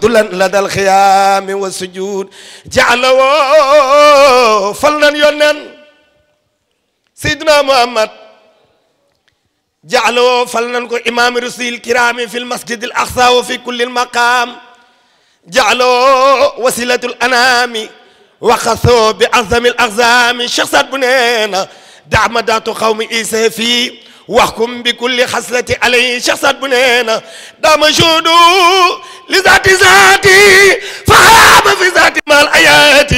تبتلا لدى الخيام والسجود جعله فلنا يونن سيدنا محمد جعله فلنا إمام رسول الكرام في المسجد الأقصى وفي كل المقام جعله وسيلة الأنام وخصوا بأعظم الأعظام شخصات بنينا دعمدات قوم عيسى في واحكم بكل خصلة عليه شخصات بنينا دام جودو لذات ذاتي فهام في ذات مع الآيات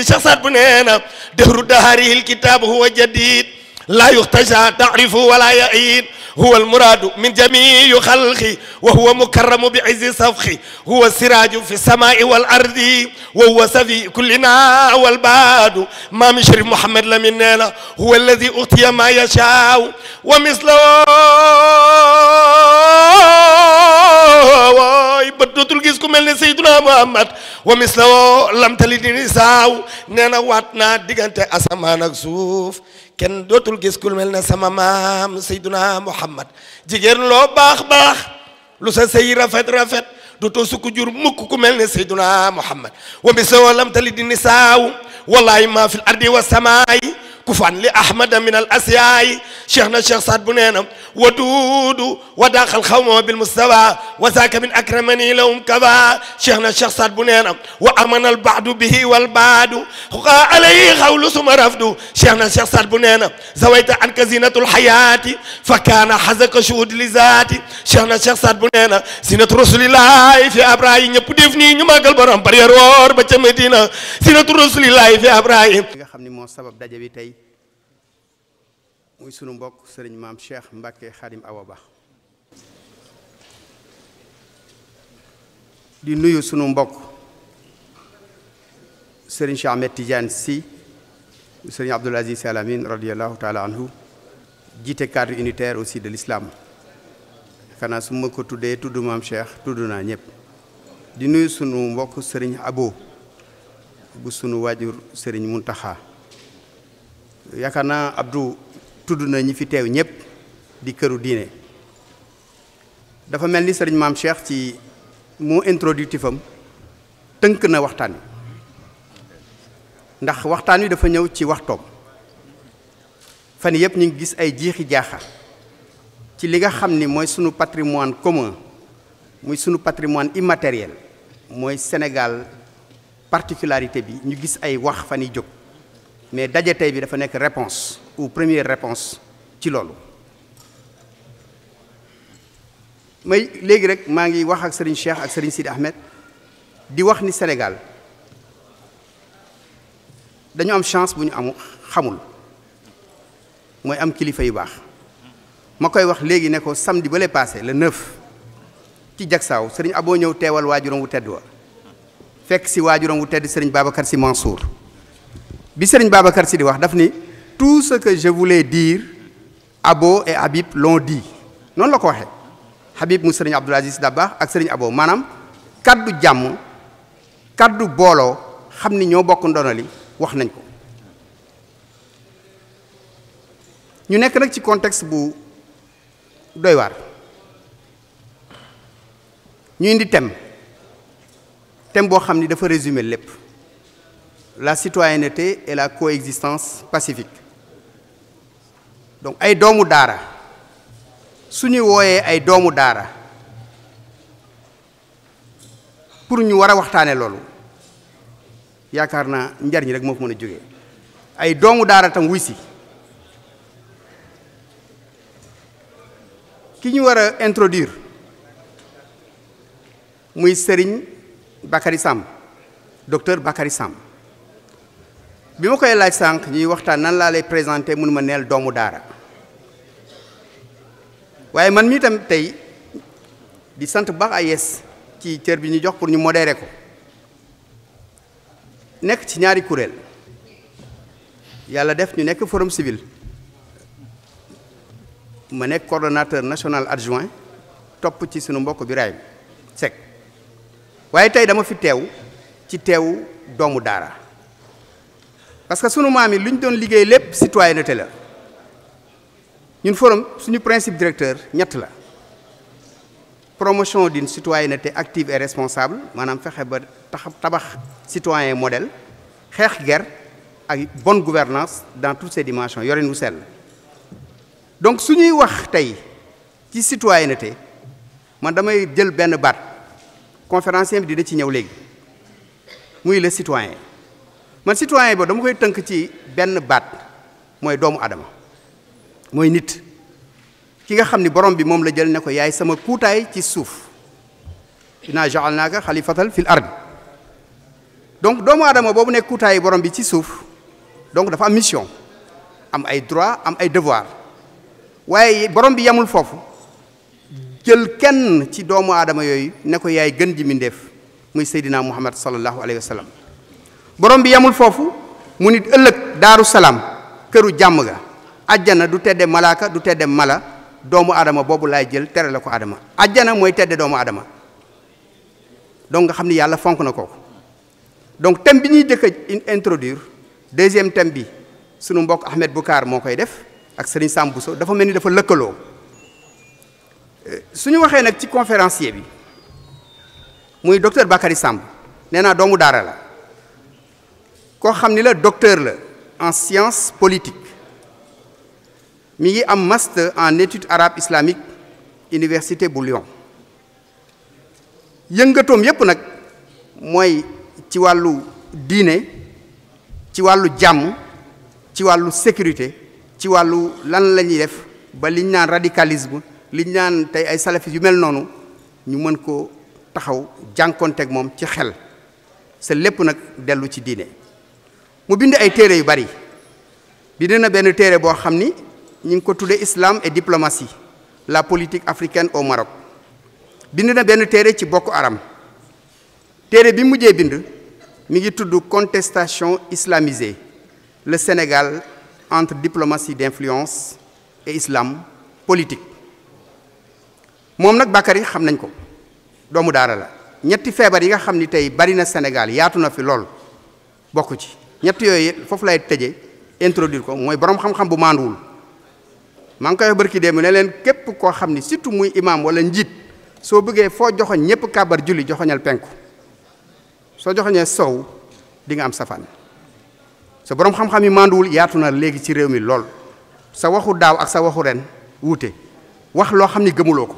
شخصات بنينا دهر دهره الكتاب هو جديد لا يختشى تعرف ولا يعيد هو المراد من جميع خلقه وهو مكرم بعز صفخه هو السراج في السماء والأرض وهو سفي كلنا والباد ما من شريف محمد لمننا هو الذي أعطي ما يشاء ومثله بدوtul gis ku mel ne Seydina Muhammad wa mislahu lam talid nisaa nee na waat naa diggante asamaan ak suuf kenn dootul gis ku mel ne sama maam Seydina Muhammad jigéen loo baax baax lu sa sëy rafet rafet dootoo sukk jur mukk ku mel ne Seydina Muhammad wa mislahu lam talid nisaa wallahi ma fil ardi wa samaa'i كفان لأحمد من الأسياء شيخنا الشيخ سعد بنينا ودود وداخل الخوم بالمستوى وذاك من أكرمني لهم كبا شيخنا الشيخ سعد بنينا وأمن البعد به والبعد عليه خول ثم رفض شيخنا الشيخ سعد بنينا زويت عنك زينة الحياة فكان حزق شهود لذاتي شيخنا الشيخ سعد بنينا زينة رسول الله في أبراهيم يبدفني نماغل برام بريرور بچ مدينة زينة رسول الله في أبراهيم muy sunu mbokk sëriñ maam Cheikh Mbacke Khadim Awa Ba di nuyu sunu mbokk sëriñ Cheikh Ahmed Tidiane Sy sëriñ Abdoul Aziz Sy Al Amine radiyallahu ta'ala anhu jiite cadre unitaire aussi de l'islam xanaa su ma ko tuddee tudd maam Cheikh tudd naa ñëpp di nuyu sunu mbokk sëriñ Abo bu sunu waajur sëriñ Muntaxa yaakaar naa Abdou tudd na ñi fi teew ñëpp di këru diine dafa mel ni sëriñ maam Cheikh ci moo introductif am tënk na waxtaan wi ndax waxtaan wi dafa ñëw ci waxtoom fan yëpp ñu ngi gis ay jiixi jaaxa ci li nga xam ni mooy sunu patrimoine commun muy sunu patrimoine immatériel mooy Sénégal particularité bi ñu gis ay wax fan yi jóg mais daje tey bi dafa nekk réponse ou première réponse ci loolu may léegi rek maa ngi wax ak Serigne Cheikh ak Serigne Sidi Ahmed di wax ni Sénégal dañu am chance bu ñu am xamul mooy am kilifa yu baax ma koy wax léegi ne ko samedi ba lay passé le 9 ci Jaksaaw Serigne Abo ñëw teewal waajuram wu tedd wa fekk si waajuram wu tedd Serigne Babacar Sy Mansour bi Serigne Babacar Sy di wax daf ni tout ce que je voulais dire Abo et Habib l'ont dit noonu la ko waxee Habib mu Serigne Abdoul Aziz Dabakh ak Serigne Abo maanaam kaddu jàmm kaddu booloo xam ni ñoo bokk ndono li wax nañ ko ñu nekk nag ci contexte bu doy waar ñu indi thème boo xam ni dafa résumer lépp la citoyenneté et la coexistence pacifique donc ay doomu daara su ñu wooyee ay doomu daara pour ñu war a waxtaane loolu yaakaar naa njariñ rek moo fa mën a jógee ay doomu daara tam wuy si ki ñu war a introduire muy Serigne Bakary Samb docteur Bakary Samb bi ma koy laaj sànq ñuy waxtaan nan laa lay présenter mënu ma neel doomu daara waaye man mii tam tey di sant bu baax ay yes ci cër bi ñu jox pour ñu modérer ko nekk ci ñaari kuréel yàlla def ñu nekk forum civil ma nekk coordonnateur national adjoint topp ci sunu mbokk Birahim Seck waaye tey dama fi teew ci teewu doomu daara parce que sunu maam yi lu ñu doon liggéey lépp citoyenneté la ñun forum suñu principe directeur ñett la promotion d'une citoyenneté active et responsable maanaam fexe ba tabax citoyen modèle xeex guerre ak bonne gouvernance dans toutes ses dimensions yorin wu sell. donc su ñuy wax tey ci citoyenneté man damay jël benn baat conférencier bi dina ci ñëw léegi muy le citoyen man citoyen ba dama koy tënk ci benn baat mooy doomu adama mooy nit ki nga xam ni borom bi moom la jël ne ko yaay sama kuutaay ci suuf inna ja'alnaaka xalifatal fil ard donc doomu adama boobu nekk kuutaay borom bi ci suuf donc dafa am mission am ay droit am ay devoir waaye borom bi yamul foofu jël kenn ci doomu aadama yooyu ne ko yaay gën ji mindeef muy Seydina Muhammad sallallahu alayhi wa sallam borom bi yamul foofu mu nit ëllëg daaru salaam këru jàmm ga ajjana du tedde malaaka du tedde mala doomu aadama boobu laay jël tere la ko aadama ajjana mooy tedde doomu aadama donc nga xam ni yàlla fonk na kooku donc thème bi ñuy jëkk a introduire deuxième thème bi sunu mbokk Ahmed Boucar moo koy def ak Serigne Sam Bousso dafa mel ni dafa lëkkaloo su ñu waxee nag ci conférencier bi muy docteur Bakary Samb nee naa doomu daara la koo xam ni la docteur la en sciences politiques mi ngi am master en études arabes islamiques université bu Lyon yëngatoom yépp nag mooy ci wàllu diine ci wàllu jàmm ci wàllu sécurité ci wàllu lan la ñuy def ba liñ naan radicalisme liñ naan tey ay salafis yu mel noonu ñu mën ko taxaw jànkonteeg moom ci xel sa lépp nag dellu ci diine mu bind ay téere yu bari bind na benn téere boo xam ni ñu ngi ko tuddee islam et diplomatie la politique africaine au Maroc bind na benn téere ci Boko Haram téere bi mujjee bind mi ngi tudd contestation islamisée le Sénégal entre diplomatie d'influence et islam politique moom nag Bakary xam nañ ko doomu daara la ñetti feebar yi nga xam ni tey bari na Sénégal yaatu na fi lool bokk ci ñett yooyu foofu lay tëjee introduire ko mooy borom xam-xam bu maanduwul maa ngi koy wax barki démb ne leen képp koo xam ni surtout muy imam wala njiit soo bëggee foo joxoñ ñëpp kàbbar julli joxoñal penku soo joxoñee sow di nga am safaan sa borom xam-xam yi maanduwul yaatu na léegi ci réew mi lool sa waxu daaw ak sa waxu ren wuute wax loo xam ni gëmuloo ko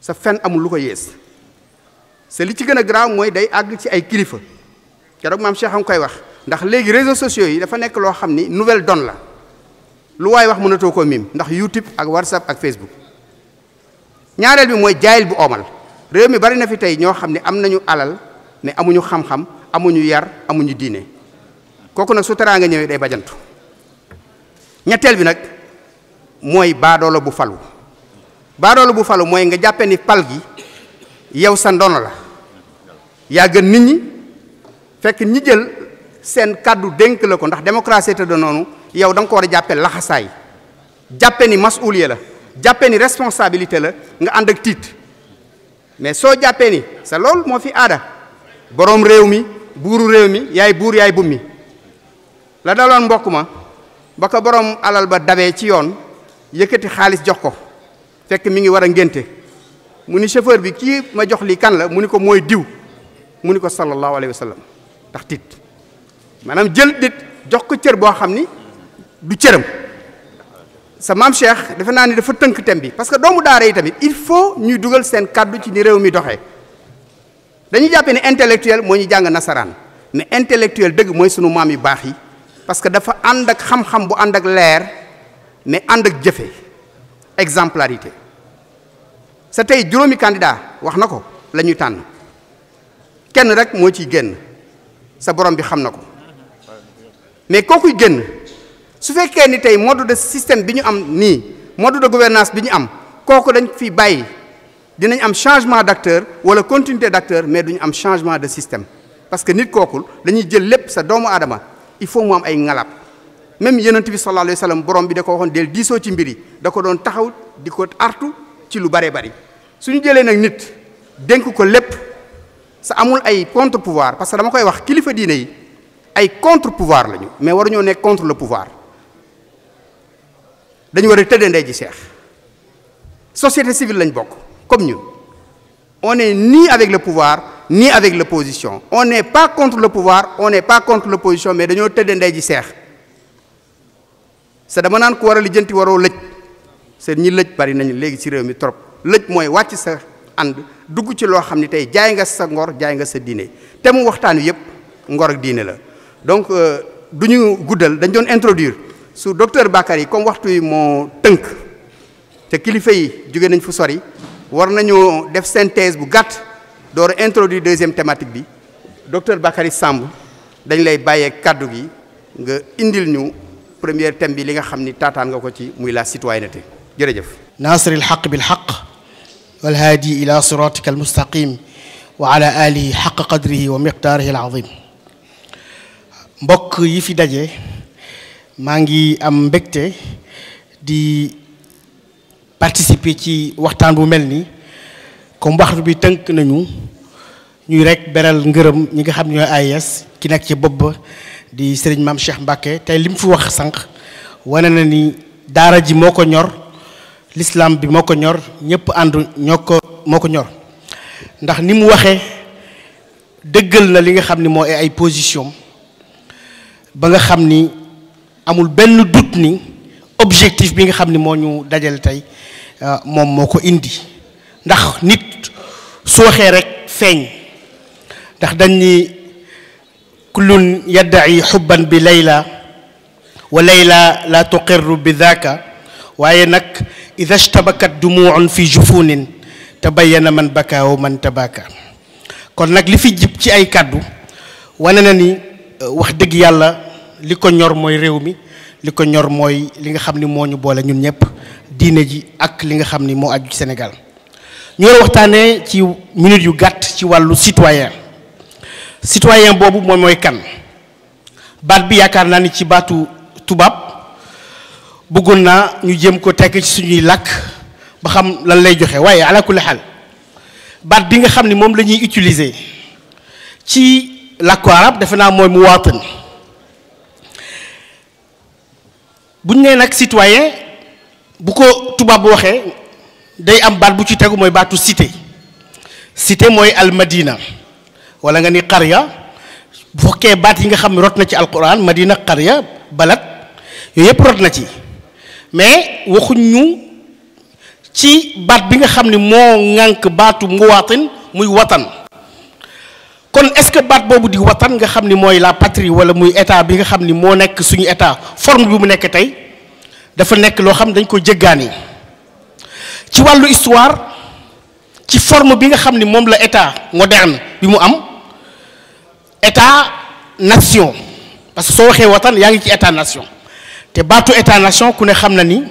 sa fen amul lu ko yées sa li ci gën a grave mooy day àgg ci ay kilifa keroog maam Cheikh a ngi koy wax ndax léegi réseaux sociaux yi dafa nekk loo xam ni nouvelle donne la lu waay wax mënatoo koo mim ndax YouTube ak WhatsApp ak Facebook ñaareel bi mooy jaayil bu oomal réew mi bari na fi tey ñoo xam ne am nañu alal mais amuñu xam-xam amuñu yar amuñu diine kooku nag su teraanga ñëwee day bajantu ñetteel bi nag mooy baadoolo bu falu baadoolo bu falu mooy nga jàppe ni pal gi yow sa ndono la yaa gën nit ñi fekk ñi jël seen kàddu dénk la ko ndax démocratie te de noonu yow da nga ko war a jàppe laxasaay jàppe ni masuuliya la jàppe ni responsabilité la nga ànd ak tiit mais soo jàppee ni sa lool moo fi aada boroom réew mi buuru réew mi yaay buur yaay bummi la daloon mbokk ma ba ko boroom alal ba dabee ci yoon yëkkati xaalis jox ko fekk mi ngi war a ngénte mu ni chauffeur bi kii ma jox lii kan la mu ni ko mooy diw mu ni ko sallallahu alayhi wa sallam ndax tiit maanaam jël nit jox ko cër boo xam ni du cëram sa maam Cheikh defe naa ni dafa tënk thème bi parce que doomu daara yi tamit il faut ñuy dugal seen kàddu ci ni réew mi doxee dañuy jàppee ni intellectuel moo ñu jàng nasaraan mais intellectuel dëgg mooy sunu maam yu baax yi parce que dafa ànd ak xam-xam bu ànd ak leer mais ànd ak jëfe exemplarité sa tey juróomi candidat wax na ko la ñuy tànn kenn rek moo ciy génn sa borom bi xam na ko mais kookuy génn su fekkee ni tey mode de système bi ñu am nii mode de gouvernance bi ñu am kooku dañ fi bàyyi dinañ am changement d'acteur wala continuité d'acteur mais duñu am changement de système parce que nit kookul dañuy jël lépp sa doomu aadama il faut mu am ay ngalab même yonent bi sallallahu alayhi wa sallam borom bi da ko waxoon del diisoo ci mbir yi da ko doon taxaw di ko artu ci lu baree bari suñu jëlee nag nit dénk ko lépp sa amul ay contre pouvoir parce que dama koy wax kilifa diine yi ay contre pouvoir lañu mais waruñoo nekk contre le pouvoir dañu war a tëddee ndey ji seex société civile lañ bokk comme ñun On n'est ni avec le pouvoir ni avec l'opposition. On n'est pas contre le pouvoir, on n'est pas contre l'opposition, mais dañoo tëdd ndey ji seex sa dama naan ko war a lijjanti waroo lëj seen ñi lëj bari nañu léegi ci réew mi trop lëj mooy wàcc sa ànd dugg ci loo xam ni tey jaay nga sa ngor jaay nga sa diine te mu waxtaan wi yëpp ngor ak diine la. donc du ñu guddal dañ doon introduire su docteur Bakary comme waxtu yi moo tënk te kilifa yi jóge nañ fu sori war nañoo def synthèse bu gàtt door a introduire deuxième thématique bi docteur Bakary Samb dañ lay bàyyee kàddu gi nga indil ñu premier thème bi li nga xam ni taataan nga ko ci muy la citoyenneté jërëjëf. nasir alxaq bilxaq walhaadi ila siratika almustaqim wa ala alihi xaq qadrihi wa miqdaarihi alazim. mbokk yi fi daje maa ngi am mbégte di participer ci waxtaan bu mel ni comme waxtu bi tënk nañu ñuy rek beral ngërëm ñi nga xam ñooy AIS ki nekk ci bopp ba di Serigne Mame Cheikh Mbacké tey li mu fi wax sànq wane na ni daara ji moo ko ñor l'islam bi moo ko ñor ñëpp ànd moo ko ñor ndax ni mu waxee dëggal na li nga xam ni moo ay position ba nga xam ni amul benn doute ni objectif bi nga xam ni moo ñu dajale tey moom moo ko indi ndax nit su waxee rek feeñ ndax dañ ni kullun yadda'i xubban bi layla wa layla la tuqirru bi daaka waaye nag ida shtabakat dumuun fi jufunin tabayyana man baka wa man tabaka kon nag li fi jib ci ay kàddu wane na ni wax dëgg yàlla li ko ñor mooy réew mi li ko ñor mooy li nga xam ni moo ñu boole ñun ñëpp diine ji ak li nga xam ni moo aju ci Sénégal ñu war a waxtaanee ci minute yu gàtt ci wàllu citoyen boobu moom mooy kan baat bi yaakaar naa ni ci baatu tubaab bëggoon naa ñu jéem ko tekk ci suñuy làkk ba xam lan lay joxe waaye ala kulli xaal baat bi nga xam ni moom la ñuy utiliser ci làkku arab defe naa mooy muwaatin bu ñu nee nag citoyen bu ko tubaab bu waxee day am baat bu ci tegu mooy baatu cité mooy almadina wala nga ni qarya bu fekkee baat yi nga xam ne rot na ci alquran madina qarya balad yooyu yëpp rot na ci mais waxuñ ñu ci baat bi nga xam ne moo ŋànk baatu muwaatin muy watan kon est-ce que baat boobu di watan nga xam ni mooy la patrie wala muy état bi nga xam ni moo nekk suñu état forme bi mu nekk tey dafa nekk loo xam dañ ko jéggaani ci wàllu histoire ci forme bi nga xam ni moom la état moderne bi mu am état nation parce que soo waxee watan yaa ngi ci état nation te baatu état nation ku ne xam na ni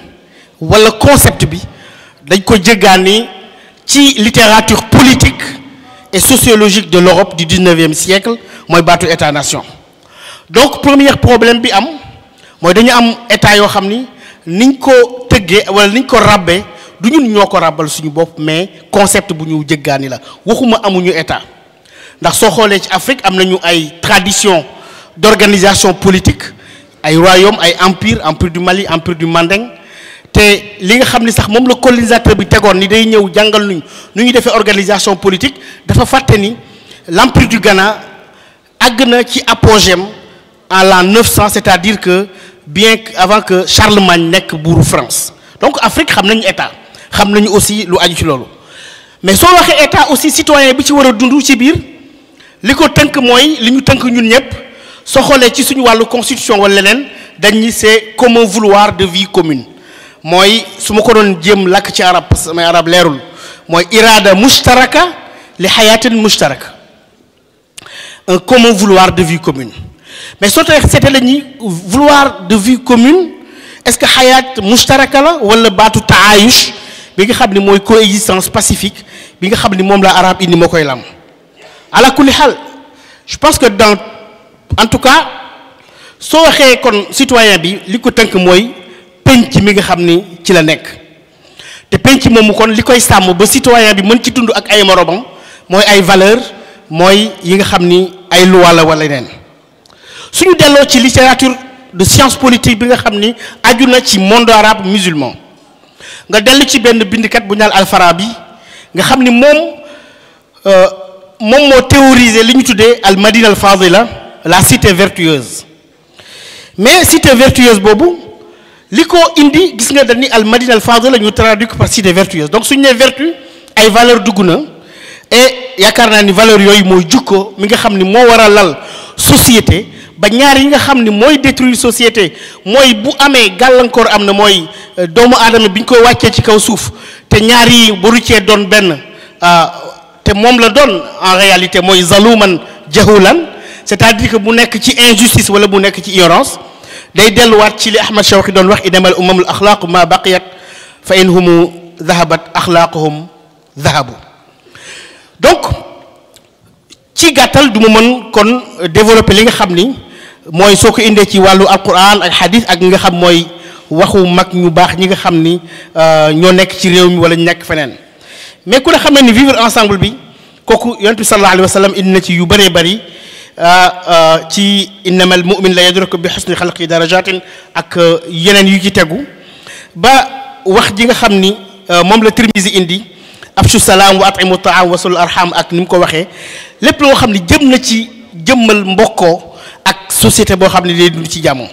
wala concept bi dañ ko jéggaani ci littérature politique et sociologique de l'Europe du 19e siècle mooy baatu état nation donc premier problème bi am mooy dañu am état yoo xam ni niñ ko tëggee wala niñ ko ràbbee du ñun ñoo ko ràbbal suñu bopp mais concept bu ñu jéggaani la waxuma amuñu état ndax soo xoolee ci Afrique am nañu ay tradition d'organisation politique ay royaume ay empire du Mali empire du Mandeng te li nga xam ni sax moom la colonisateur bi tegoon ni day ñëw jàngal nuñ nu ñuy defee organisation politique dafa fàtte ni l'empire du Ghana àgg na ci apogème en l'an 900 c'est-à-dire que bien avant que Charlemagne nekk buuru France donc Afrique xam nañu état xam nañu aussi lu aju ci loolu mais soo waxee état aussi citoyen bi ci war a dund ci biir li ko tënk mooy li ñu tënk ñun ñëpp soo xoolee ci suñu wàllu constitution wala leneen dañ ni c'est commun vouloir de vie commune mooy su ma ko doon jéem làkk ci arab parce que samay arab leerul mooy irada mushtaraka li hayatin mushtaraka un commun vouloir de vie commune mais soo tax c'était la ñuy vouloir de vie commune est-ce que hayat mushtaraka la wala baatu taayush bi nga xam ni mooy coexistence pacifique bi nga xam ni moom la arab indi moo koy lam ala kulli xaal je pense que en tout cas soo waxee kon citoyen bi li ko tënk mooy penc mi nga xam ni ci la nekk te penc moomu kon li koy sàmm ba citoyen bi mën ci dund ak ay moromam mooy ay valeur mooy yi nga xam ni ay loi la wala neen suñu delloo ci littérature de science politique bi nga xam ni aju na ci monde arabe musulman nga dellu ci benn bindkat bu ñaan Al-Farabi nga xam ni moom moom moo théoriser li ñu tuddee al madina al fadila la cité vertueuse mais cité vertueuse boobu li ko indi gis nga dañ ni al madina al fadila ñu traduit ko par cité vertueuse donc suñu nee vertu ay valeur dugg na et yaakaar naa ni valeur yooyu mooy jukko mi nga xam ni moo war a lal société ba ñaar yi nga xam ni mooy détruire société mooy bu amee gàllankoor am na mooy doomu aadama bi ñu koy wàccee ci kaw suuf te ñaar yi baru cee doon benn te moom la doon en réalité mooy zaluman jahulan c'est-à-dire que bu nekk ci injustice wala bu nekk ci ignorance day delluwaat ci li Ahmad Shawqi doon wax inamal umamul axlaaqu ma baqiyat fa in humu dhahabat axlaaquhum dhahabu donc ci gàttal du ma mën kon développer li nga xam ni mooy soo ko indee ci wàllu alquran ak hadith ak nga xam mooy waxu mag ñu baax ñi nga xam ni ñoo nekk ci réew mi wala ñu nekk feneen mais ku ne xam ne ni vivre ensemble bi kooku yonent bi sallallahu alayhi wa sallam indi na ci yu bëree bëri ci innamal mu'min la yadraku bi husni xalqi darajatin ak yeneen yu ci tegu ba wax ji nga xam ni moom la Tirmizi indi afshu salaam wa at'imu ta'am wasul arham ak ni mu ko waxee lépp loo xam ni jëm na ci jëmmal mbokkoo ak société boo xam ne day dund ci jàmm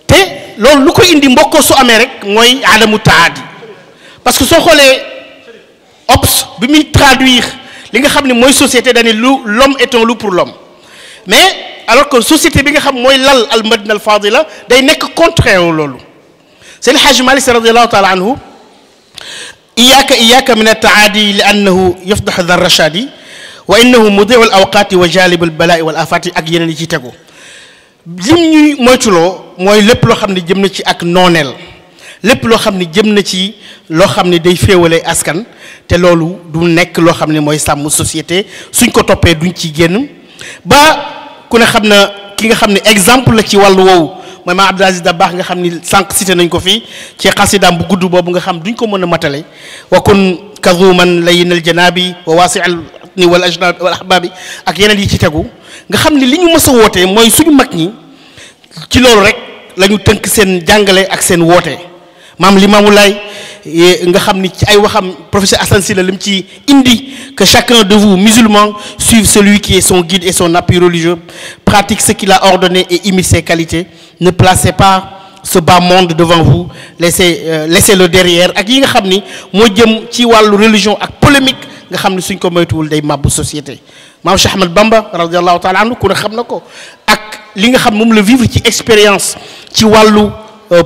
te loolu lu ko indi mbokkoo su amee rek mooy adamu taadi parce que soo xoolee Hobbes bi muy traduire li nga xam ne mooy société dañu l'homme est un loup pour l'homme mais alors que société bi nga xam mooy lal al madina al fadila day nekk contraire loolu Seydi El Hadji Malick Sy radiyallahu taala anhu iyyaka min at-taadi li annahu yafdahu dha rashadi wa innahu mudiu al awqati wa jalib al balai wal afati ak yeneen yi ci tegu lim ñuy moytuloo mooy lépp loo xam ne jëm na ci ak nooneel lépp loo xam ne jëm na ci loo xam ne day féewale askan te loolu du nekk loo xam ne mooy sàmm société suñ ko toppee duñ ci génn ba ku ne xam na ki nga xam ne exemple la ci wàllu woowu mooy maam Abdou Aziz Dabakh nga xam ni sànq cité nañ ko fii ci xasidaam bu gudd boobu nga xam duñ ko mën a matale wa kun kazuman layyinal janaabi wa waasi'al ni wal ajnabi wal ahbabi ak yeneen yi ci tegu nga xam ni li ñu mës a wootee mooy suñu mag ñi ci loolu rek la ñu tënk seen jàngale ak seen woote maam Limaamu Laay nga xam ni ci ay waxam professeur Assane Sylla lim ci indi que chacun de vous musulmans suive celui qui est son guide et son appui religieux pratique ce qu'il a ordonné et imite ses qualités ne placez pas ce bas monde devant vous laissez-le derrière ak yi nga xam ni moo jëm ci wàllu religion ak polémique nga xam ni suñ ko moytuwul day màbbu société maam Cheikh Ahmad Bamba radiallahu taala anhu ku ne xam na ko ak li nga xam moom la vivre ci expérience ci wàllu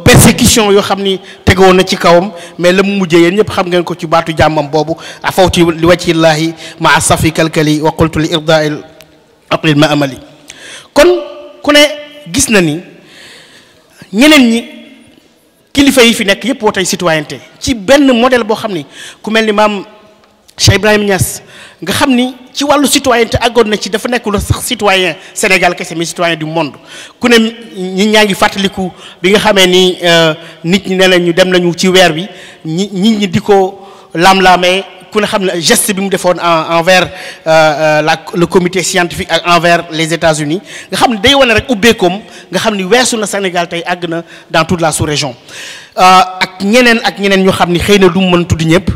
persécution yoo xam ni tegoon na ci kawam mais la mu mujjee yéen ñëpp xam ngeen ko ci baatu jàmmam boobu afawti li wajhillahi maa safi kalkali wa qultu li irdail aqlil ma amali kon ku ne gis na ni ñeneen ñi kilifa yi fi nekk yëpp wootey citoyenneté ci benn modèle boo xam ni ku mel ni maam Cheikh Ibrahima Niass nga xam ni ci wàllu citoyenneté àggoon na ci dafa nekkul sax citoyen Sénégal kese mais citoyen du monde ku ne ñi ñaa ngi fàttaliku bi nga xamee ni nit ñi ne nañu dem nañu ci weer bi nit ñi di ko lam-laamee ku ne xam ne geste bi mu defoon envers le comité scientifique ak envers les États-Unis nga xam ne day wane rek ubbeekoom nga xam ni weesu na Sénégal tey àgg na dans toute la sous-région ak ñeneen ñoo xam ni xëy na du mu mën tudd ñëpp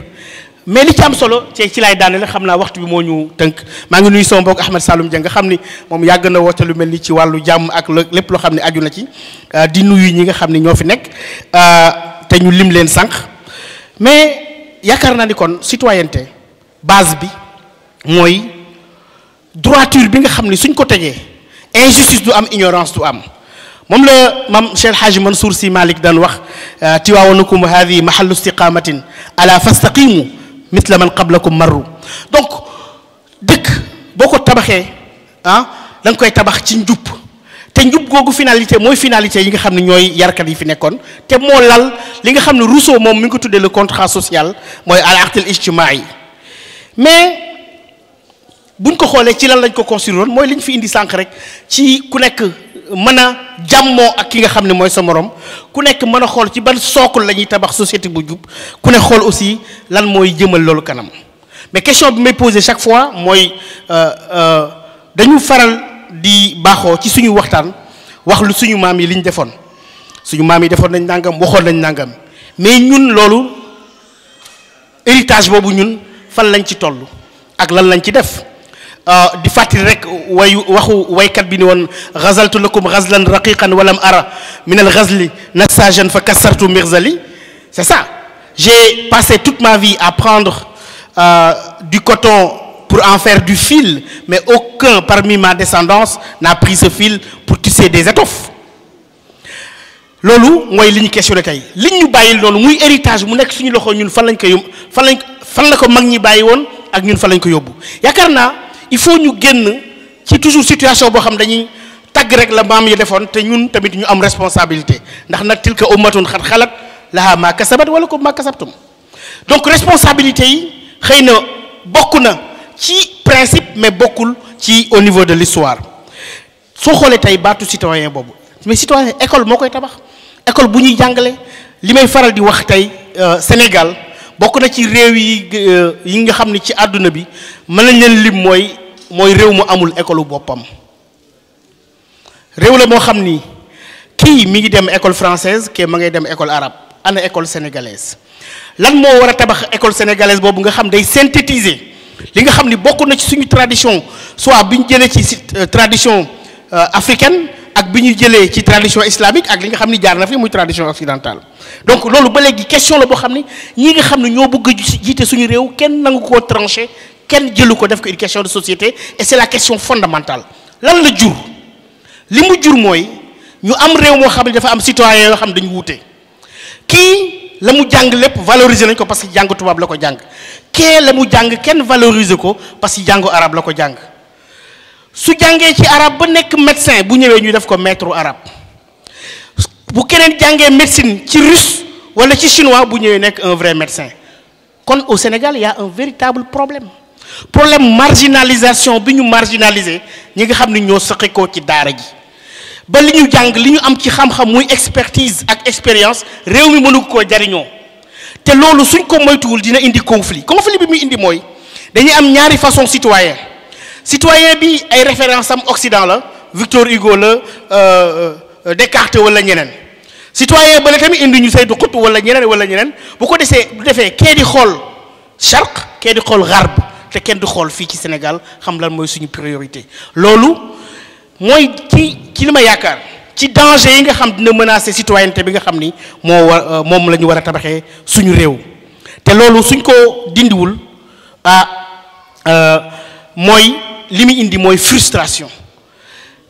mais li ci am solo ci laay daane la xam naa waxtu bi moo ñu tënk maa ngi nuyu sama mbokk Ahmed Saloum Dieng nga xam ni moom yàgg na woote lu mel ni ci wàllu jàmm ak lépp loo xam ne aju na ci di nuyu ñi nga xam ne ñoo fi nekk te ñu lim leen sànq mais yaakaar naa ni kon citoyenneté base bi mooy droiture bi nga xam ni suñ ko tegee injustice du am ignorance du am moom la mam Cheikh El Hadji Mansour Sy Malick daan wax tiwaawanukum hadi mahallu istiqamatin ala fastaqimu mithla man qablakum marru donc dëkk boo ko tabaxee da nga koy tabax ci njub te njub googu finalité mooy finalité yi nga xam ne ñooy yarkat yi fi nekkoon te moo lal li nga xam ne Rousseau moom mi ngi ko tuddee le contrat social mooy al aqd al ijtimai mais buñ ko xoolee ci lan lañ ko construire woon mooy li ñu fi indi sànq rek ci ku nekk mën a jàmmoo ak ki nga xam ne mooy sa morom ku nekk mën a xool ci ban socle la ñuy tabax société bu jub ku ne xool aussi lan mooy jëmal loolu kanam mais question bi may poser chaque fois mooy dañu faral di baaxoo ci suñu waxtaan wax lu suñu maam yi li ñu defoon suñu maam yi defoon nañ nangam waxoon nañ nangam mais ñun loolu héritage boobu ñun fan lañ ci toll ak lan lañ ci def di fàttali rek waxu waykat bi ni woon ghazaltu lakum ghazlan raqiqan walam ara min al ghazli nasajan fa kassartu mirzali. C'est ça, j'ai passé toute ma vie à prendre du coton pour en faire du fil, mais aucun parmi ma descendance n'a pris ce fil pour tisser des étoffes. loolu mooy li ñu questionné tey li ñu bàyyil noonu muy héritage mu nekk suñu loxo ñun fan lañ ko yóbbu fan la ko mag ñi bàyyi woon ak ñun fan lañ ko yóbbu yaakaar naa il faut ñu génn ci toujours situation boo xam dañuy tagg rek la maam yi defoon te ñun tamit ñu am responsabilité ndax nag tilka ummatun xat xalat laha ma kasabat wala ko ma kasabtum. Donc responsabilité yi xëy na bokk na ci principe mais bokkul ci au niveau de l'histoire soo xoolee tey baatu citoyen boobu mais citoyen école moo koy tabax école bu ñuy jàngale li may faral di wax tey Sénégal bokk na ci réew yi nga xam ne ci àdduna bi mën nañ leen lim mooy réew mu amul école boppam réew la moo xam ni kii mi ngi dem école française kii ma ngay dem école arabe ana école sénégalaise lan moo war a tabax école sénégalaise boobu nga xam day synthétiser li nga xam ni bokk na ci suñu tradition soit bi ñu jëlee ci tradition africaine ak bi ñu jëlee ci tradition islamique ak li nga xam ni jaar na fi muy tradition occidentale. Donc loolu ba léegi question la boo xam ni ñi nga xam ne ñoo bëgg a jiite suñu réew kenn nangu koo tranché kenn jëlu ko def ko une question de société et c'est la question fondamentale lan la jur li mu jur mooy ñu am réew moo xam ne dafa am citoyen yoo xam dañu wuute kii la mu jàng lépp valoriser nañ ko parce que jàng tubaab la ko jàng kee la mu jàng kenn valoriser ko parce que jàngu arabe la ko jàng su jàngee ci arabe ba nekk médecin bu ñëwee ñu def ko maître arabe bu keneen jàngee médecine ci russe wala ci chinois bu ñëwee nekk un vrai médecin kon au Sénégal il y a un véritable problème marginalisation bi ñu marginaliser ñi nga xam ni ñoo sëqi ko ci daara ji ba li ñu jàng li ñu am ci xam-xam muy expertise ak expérience réew mi mënu koo jariñoo te loolu suñ ko moytuwul dina indi conflit bi muy indi mooy dañuy am ñaari façon citoyen bi ay référence am Occident la Victor Hugo la Descartes wala ñeneen citoyen ba la tamit indi ñu Seydou Qutb wala ñeneen bu ko defee kee di xool charq kee di xool garb te kenn du xool fii ci Sénégal xam lan mooy suñu priorité loolu mooy ci li ma yaakaar ci danger yi nga xam dina menacer citoyenneté bi nga xam ni moom la ñu war a tabaxee suñu réew te loolu suñ ko dindiwul mooy li muy indi mooy frustration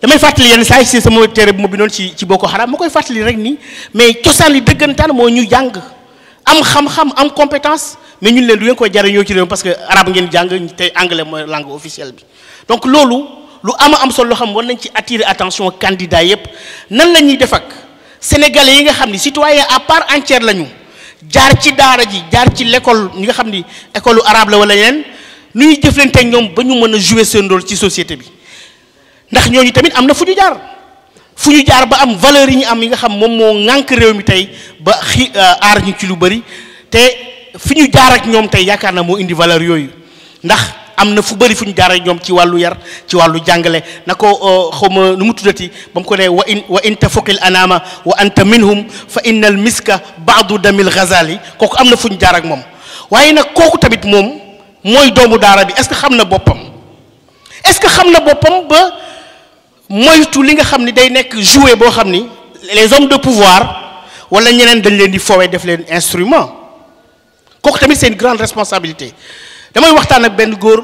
damay fàttali yenn saa yi si sama téere bu ma bindoon ci Boko Haram ma koy fàttali rek nii mais cosaan li dëggantaan moo ñu jàng am xam-xam am compétence mais ñun leen du ngeen koy jariñoo ci réew parce que arabe ngeen jàng tey anglais mooy langue officielle bi donc loolu lu am solo loo xam war nañ ci attirer attention candidat yépp nan la ñuy def ak sénégalais yi nga xam ni citoyen à part entière lañu jaar ci daara ji jaar ci l'école ñi nga xam ni école arabe la wala yeneen nu ñuy jëflante ñoom ba ñu mën a jouer seen rôle ci société bi ndax ñooñu tamit am na fu ñu jaar ba am valeur yi ñu am yi nga xam moom moo ŋànk réew mi tey ba aar ñu ci lu bari te fi ñu jaar ak ñoom tey yaakaar na moo indi valeur yooyu ndax am na fu bëri fu ñu jaar ak ñoom ci wàllu yar ci wàllu jàngale na ko xawma nu mu tuddati ba mu ko ne wa in tafuqil anama wa anta minhum fa innal miska baadu damil ghazali kooku am na fu ñu jaar ak moom waaye nag kooku tamit moom mooy doomu daara bi est-ce que xam na boppam ba moytu li nga xam ni day nekk jouet boo xam ni les hommes de pouvoir wala ñeneen dañ leen di foowee def leen instrument kooku tamit c'est une grande responsabilité damay waxtaan ak benn góor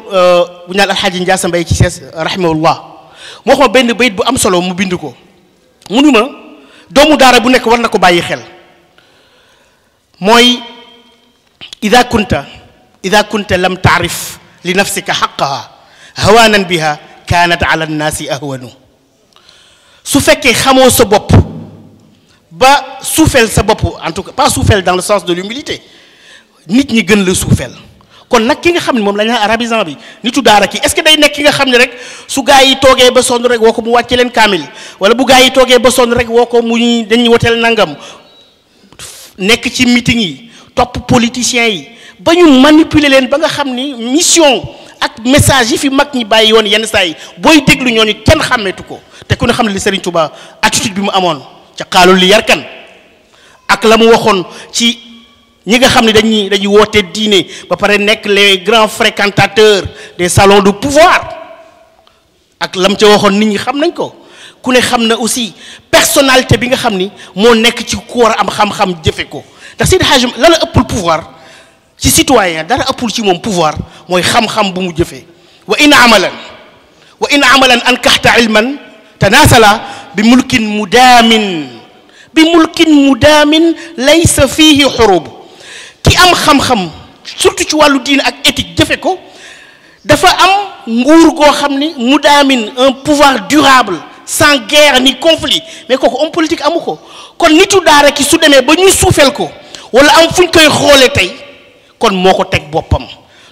bu ñaan alxaaji Ndiassa Mbaye ci sees rahimahullah moo xam benn bayit bu am solo mu bind ko munuma doomu daara bu nekk war na ko bàyyi xel mooy ida kunta lam taarif li nafsika xaqaha hawaanan biha kaanat ala nnaasi ahwanu su fekkee xamoo sa bopp ba suufeel sa bopp en tout cas pas suufeel dans le sens de l'humilité nit ñi gën la suufeel kon nag ki nga xam ne moom la ñu naan arabisant bi nitu daara ki est-ce que day nekk ki nga xam ne rek su gaa yi toogee ba sonn rek woo ko mu wàcce leen kaamil wala bu gaa yi toogee ba sonn rek woo ko mu dañuy woteel nangam nekk ci meeting yi topp politiciens yi ba ñu manipuler leen ba nga xam ni mission ak message yi fi mag ñi bàyyi woon yenn saa yi booy déglu ñooñu kenn xàmmeetu ko te ku ne xam ne li Serigne Touba attitude bi mu amoon ca xaalul li yarkan ak la mu waxoon ci ñi nga xam ne dañuy woote diine ba pare nekk les grands fréquentateurs des salons de pouvoir ak lam ca waxoon nit ñi xam nañ ko ku ne xam na aussi personnalité bi nga xam ni moo nekk ci ku war a am xam-xam jëfe ko ndax Seydi Hadji la la ëppul pouvoir ci citoyen dara ëppul ci moom pouvoir mooy xam-xam bu mu jëfee wa in amalan ankaxta ilman tanasala bi mulkin mudaamin laysa fihi xurub ki am xam-xam surtout ci wàllu diine ak éthique jëfe ko dafa am nguur goo xam ni mudaamin un pouvoir durable sans guerre ni conflit mais kooku homme politique amu ko kon nitu daara ki su demee ba ñuy suufeel ko wala am fu ñu koy xoolee tey kon moo ko teg boppam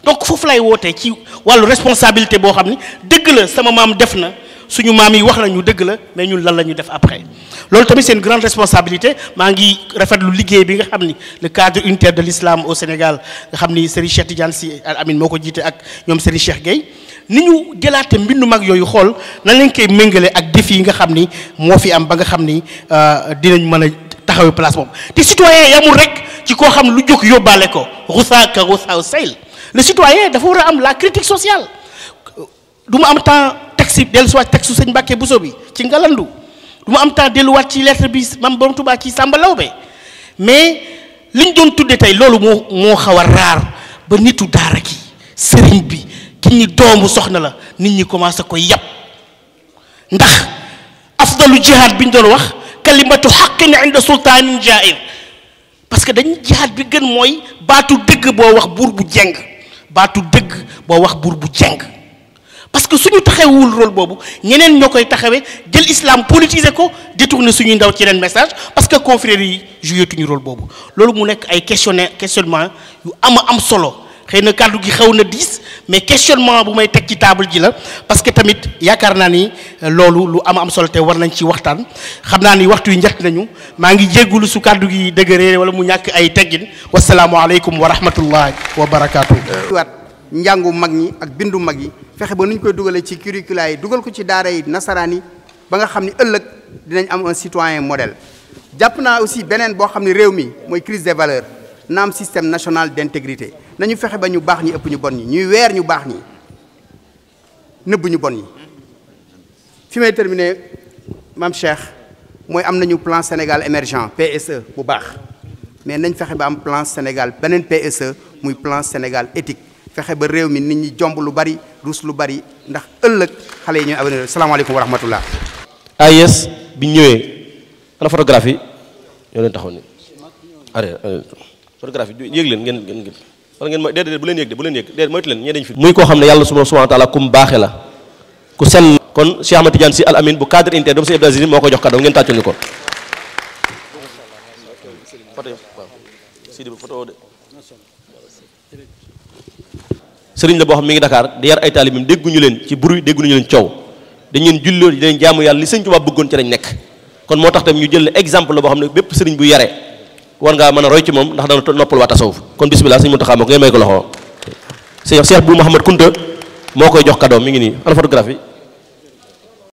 donc foofu lay wootee ci wàllu responsabilité boo xam ni dëgg la sama maam def na suñu maam yi wax nañu dëgg la mais ñun lan la ñu def après loolu tamit c'est une grande responsabilité maa ngi rafetlu liggéey bi nga xam ni le cadre unitaire de l'islam au Sénégal nga xam ni Serigne Cheikh Tidiane Sy Al Amine moo ko jiite ak ñoom Serigne Cheikh Gueye ni ñu jëlaate mbindu mag yooyu xool nan lañ koy méngale ak défi yi nga xam ni moo fi am ba nga xam ni dinañ mën a taxawee place boobu te citoyen yamul rek ci koo xam lu jóg yóbbaale ko rusa ka rusa sayl le citoyen dafa war a am la critique sociale du ma am temps texte dellusiwaat texte sëñ Mbàkke Buso bi ci ngalandu du ma am temps delluwaat ci lettre bi mam Borom Tuubaa ci Sàmba Lawbe mais liñ doon tudde tey loolu moo xaw a raar ba nitu daara ki sëriñ bi ki ñi doomu soxna la nit ñi commencé koy yàpp ndax afdalu jihaad bi ñu doon wax kalimatu xaqin inda sultaanin jair parce que dañ jihaad bi gën mooy baatu dëgg boo wax buur bu jeng baatu dëgg boo wax buur bu jeng parce que suñu taxawul rôle boobu ñeneen ñoo koy taxawee jël islam politiser ko détourner suñuy ndaw ci yeneen message parce que confréries yi joué tuñu rôle boobu loolu mu nekk ay questionnement yu am solo xëy na kàddu gi xaw na diis mais questionnement bu may teg ci table ji la parce que tamit yaakaar naa ni loolu lu am solo te war nañ ci waxtaan xam naa ni waxtu yi njëkk nañu maa ngi jéggulu su kàddu gi dëgëree wala mu ñàkk ay teggin wasalaamualeykum wa rahmatullahi wa barakaatu. njàngu mag ñi ak bindu mag yi fexe ba nu ñu koy dugalee ci curricula yi dugal ko ci daara yi nasaraan yi ba nga xam ni ëllëg dinañ am un citoyen modèle jàpp naa aussi beneen boo xam ne réew mi mooy crise des valeurs na am système national d'intégrité nañu fexe ba ñu baax ñi ëpp ñu bon ñi ñuy weer ñu baax ñi nëbb ñu bon ñi fi may terminer Mame Cheikh mooy am nañu plan Sénégal émergent PSE bu baax mais nañ fexe ba am plan Sénégal beneen PSE muy plan Sénégal éthique fexe ba réew mi nit ñi jomb lu bari rus lu bari ndax ëllëg xale yi ñooy avenir salaamaaleykum wa rahmatullah. AIS bi ñëwee ana photographie ñoo leen taxaw ni arrêt photographie yéeg leen ngeen wala ngeen ma déedéet bu leen yéeg déedéet moytu leen ñee dañ fi muy koo xam ne yàlla subhanahu wa ta'ala kum baaxe la ku sell kon Cheikh Ahmed Tidiane Sy Al Amine bu cadre unitaire doomu si Abdou Aziz moo ko jox kàddu ngeen tàccul ñu ko sëriñ la boo xam mi ngi Dakar di yar ay taalibim dégguñu leen ci bruit dégguñu leen coow dañ leen julloo dañ jaamu yàlla li sëñ Tuubaa bëggoon ci lañ nekk kon moo tax tam ñu jël exemple la boo xam ne bépp sëriñ bu yare war ngaa mën a roy ci moom ndax dana noppal waa tasawuf kon bismillah sëñ Muntaxa moo ko ngeen may ko loxo Cheikh bu Mouhamad Kunta moo koy jox cadeau mi ngi nii ana photographie